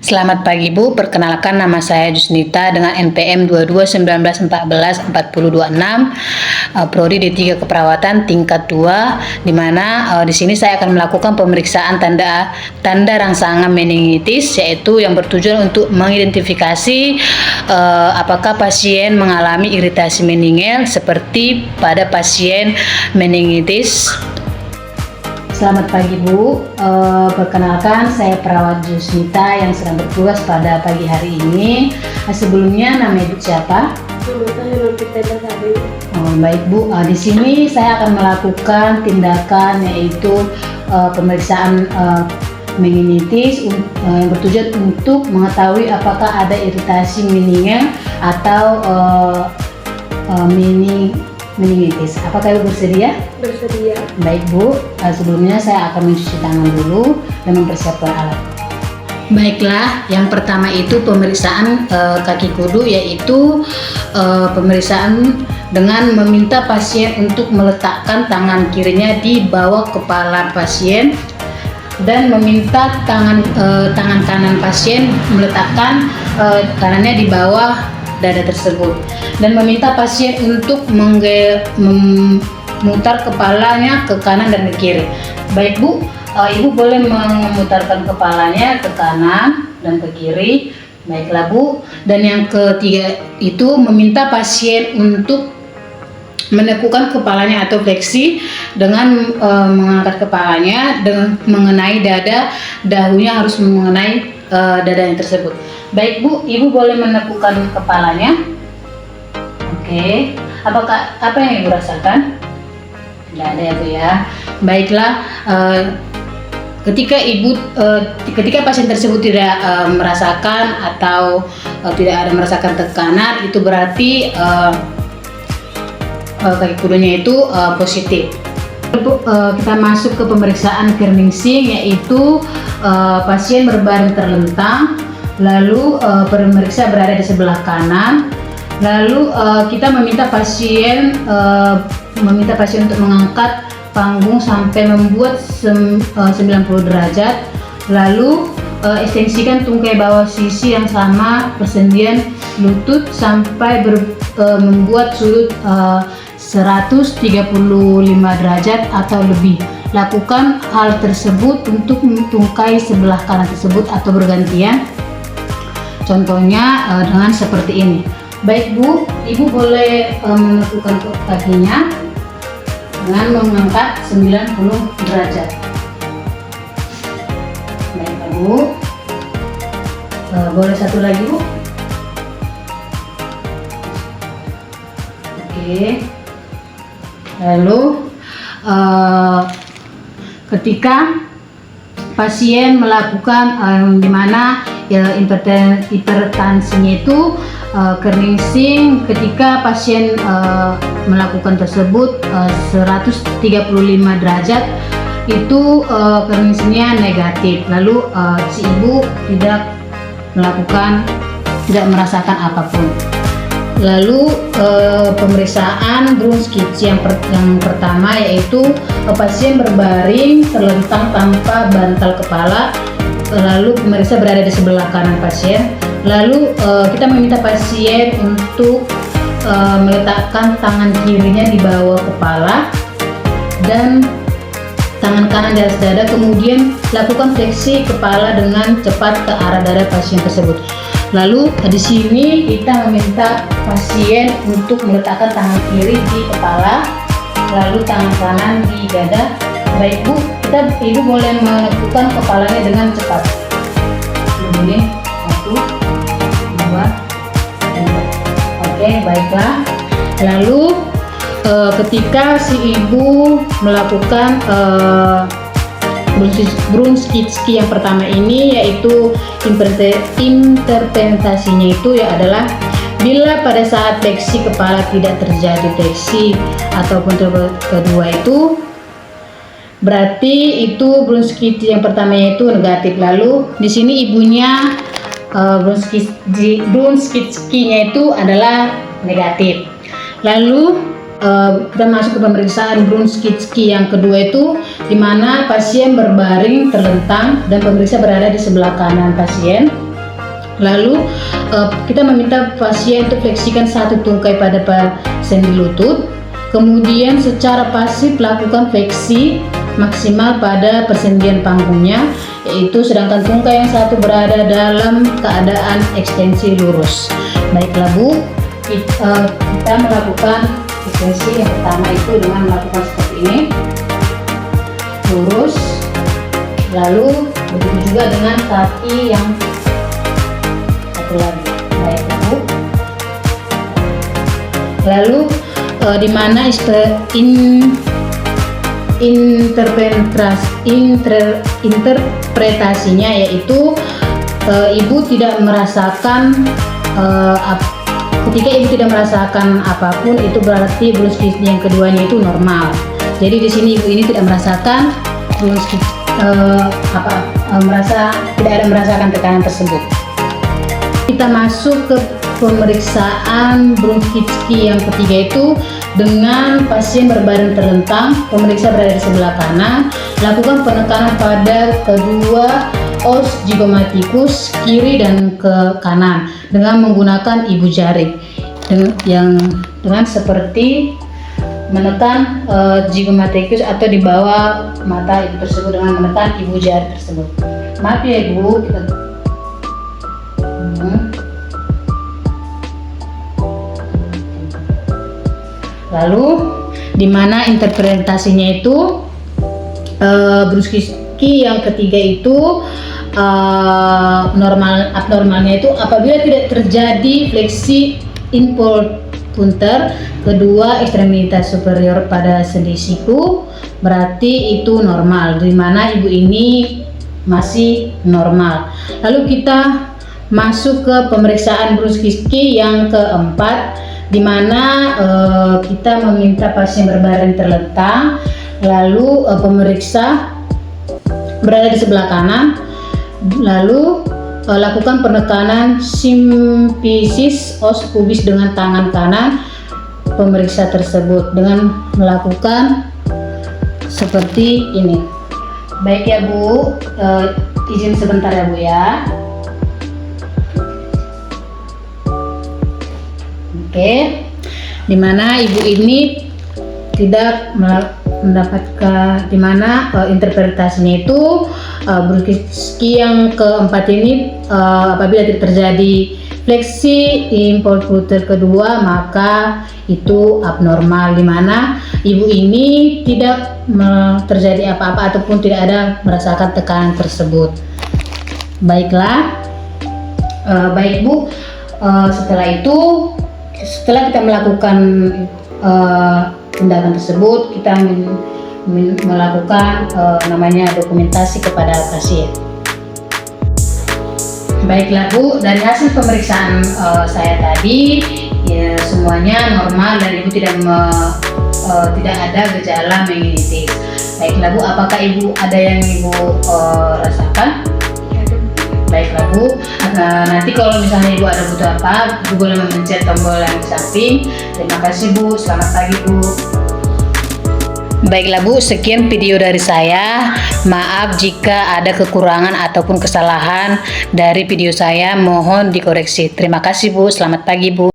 Selamat pagi Bu, perkenalkan nama saya Jusnita dengan NPM 2219144026, Prodi D3 Keperawatan tingkat 2, di mana di sini saya akan melakukan pemeriksaan tanda rangsangan meningitis, yaitu yang bertujuan untuk mengidentifikasi apakah pasien mengalami iritasi meningel seperti pada pasien meningitis. Selamat pagi Bu, perkenalkan saya perawat Jusnita yang sedang bertugas pada pagi hari ini. Sebelumnya nama Ibu siapa? Baik Bu, di sini saya akan melakukan tindakan yaitu pemeriksaan meningitis yang bertujuan untuk mengetahui apakah ada iritasi meningel atau meningitis. Apakah Ibu bersedia? Bersedia. Baik Bu, sebelumnya saya akan mencuci tangan dulu dan mempersiapkan alat. Baiklah, yang pertama itu pemeriksaan kaki kudu, yaitu pemeriksaan dengan meminta pasien untuk meletakkan tangan kirinya di bawah kepala pasien dan meminta tangan kanan pasien meletakkan kanannya di bawah dada tersebut dan meminta pasien untuk memutar kepalanya ke kanan dan ke kiri. Baik Bu, Ibu boleh memutarkan kepalanya ke kanan dan ke kiri. Baiklah Bu. Dan yang ketiga itu meminta pasien untuk menekukan kepalanya atau fleksi dengan mengangkat kepalanya dengan mengenai dada, dahunya harus mengenai dadanya tersebut. Baik Bu, Ibu boleh menekukan kepalanya. Oke, apa yang Ibu rasakan? Tidak ada ya Bu ya. Baiklah, ketika pasien tersebut tidak merasakan atau tidak ada merasakan tekanan, itu berarti kaki kudunya itu positif. Kita masuk ke pemeriksaan Kerningsing, yaitu pasien berbaring terlentang, lalu pemeriksa berada di sebelah kanan, lalu kita meminta pasien untuk mengangkat panggung sampai membuat 90 derajat, lalu ekstensikan tungkai bawah sisi yang sama persendian lutut sampai membuat sudut 135 derajat atau lebih. Lakukan hal tersebut untuk tungkai sebelah kanan tersebut atau bergantian. Contohnya dengan seperti ini. Baik Bu, Ibu boleh menentukan kakinya dengan mengangkat 90 derajat. Baik Bu, boleh satu lagi Bu. Oke. Lalu ketika pasien melakukan di mana hipertensinya itu Kerningsing, ketika pasien melakukan tersebut 135 derajat itu Kerningsingnya negatif, lalu si Ibu tidak merasakan apapun. Lalu pemeriksaan Brunskits yang pertama, yaitu pasien berbaring terlentang tanpa bantal kepala, lalu pemeriksa berada di sebelah kanan pasien, lalu kita meminta pasien untuk meletakkan tangan kirinya di bawah kepala dan tangan kanan di atas dada, kemudian lakukan fleksi kepala dengan cepat ke arah dada pasien tersebut. Lalu di sini kita meminta pasien untuk meletakkan tangan kiri di kepala, lalu tangan kanan di dada. Baik Bu, Ibu boleh menentukan kepalanya dengan cepat. Begini, 1, 2, 3. Oke, baiklah. Lalu ketika si Ibu melakukan Brunskits yang pertama ini, yaitu interpretasinya itu adalah bila pada saat fleksi kepala tidak terjadi fleksi ataupun kedua itu berarti itu Brunskits yang pertamanya itu negatif. Lalu di sini ibunya Brunskits-nya itu adalah negatif. Lalu kita masuk ke pemeriksaan Brunskits yang kedua itu, di mana pasien berbaring terlentang dan pemeriksa berada di sebelah kanan pasien. Lalu kita meminta pasien untuk fleksikan satu tungkai pada sendi lutut. Kemudian secara pasif lakukan fleksi maksimal pada persendian panggungnya, yaitu sedangkan tungkai yang satu berada dalam keadaan ekstensi lurus. Baiklah Bu, kita melakukan ekstensi yang pertama itu dengan melakukan seperti ini, lurus. Lalu begitu juga dengan kaki yang satu lagi. Baiklah Bu. Lalu di mana interpretasinya, yaitu ibu tidak merasakan ketika ibu tidak merasakan apapun, itu berarti bronkitis yang keduanya itu normal. Jadi di sini ibu ini tidak merasakan bronkitis tidak ada merasakan tekanan tersebut. Kita masuk ke pemeriksaan bronkitis yang ketiga, itu dengan pasien berbadan terlentang, pemeriksa berada di sebelah kanan, lakukan penekanan pada kedua os zygomatikus kiri dan ke kanan dengan menggunakan ibu jari, dengan seperti menekan zygomatikus atau di bawah mata ibu tersebut dengan menekan ibu jari tersebut. Maaf ya Ibu, Lalu di mana interpretasinya itu bronkitis yang ketiga itu abnormalnya itu apabila tidak terjadi fleksi involuntar kedua ekstremitas superior pada sendi siku, berarti itu normal, di mana ibu ini masih normal. Lalu kita masuk ke pemeriksaan bronkitis yang keempat, di mana kita meminta pasien berbaring terlentang, lalu pemeriksa berada di sebelah kanan, lalu lakukan penekanan simfisis os pubis dengan tangan kanan pemeriksa tersebut dengan melakukan seperti ini. Baik ya Bu, izin sebentar ya Bu ya. Oke, dimana ibu ini tidak mendapatkan, dimana interpretasinya itu bronkitis yang keempat ini apabila tidak terjadi fleksi involuntar kedua, maka itu abnormal, dimana ibu ini tidak terjadi apa-apa ataupun tidak ada merasakan tekanan tersebut. Baiklah, baik Bu, setelah kita melakukan tindakan tersebut, kita melakukan namanya dokumentasi kepada pasien. Baiklah Bu, dari hasil pemeriksaan saya tadi ya, semuanya normal dan ibu tidak ada gejala meningitis. Baiklah Bu, apakah ibu ada yang ibu rasakan? Baiklah Bu, nanti kalau misalnya ibu ada butuh apa, ibu boleh memencet tombol yang di samping. Terima kasih Bu, selamat pagi Bu. Baiklah Bu, sekian video dari saya. Maaf jika ada kekurangan ataupun kesalahan dari video saya, mohon dikoreksi. Terima kasih Bu, selamat pagi Bu.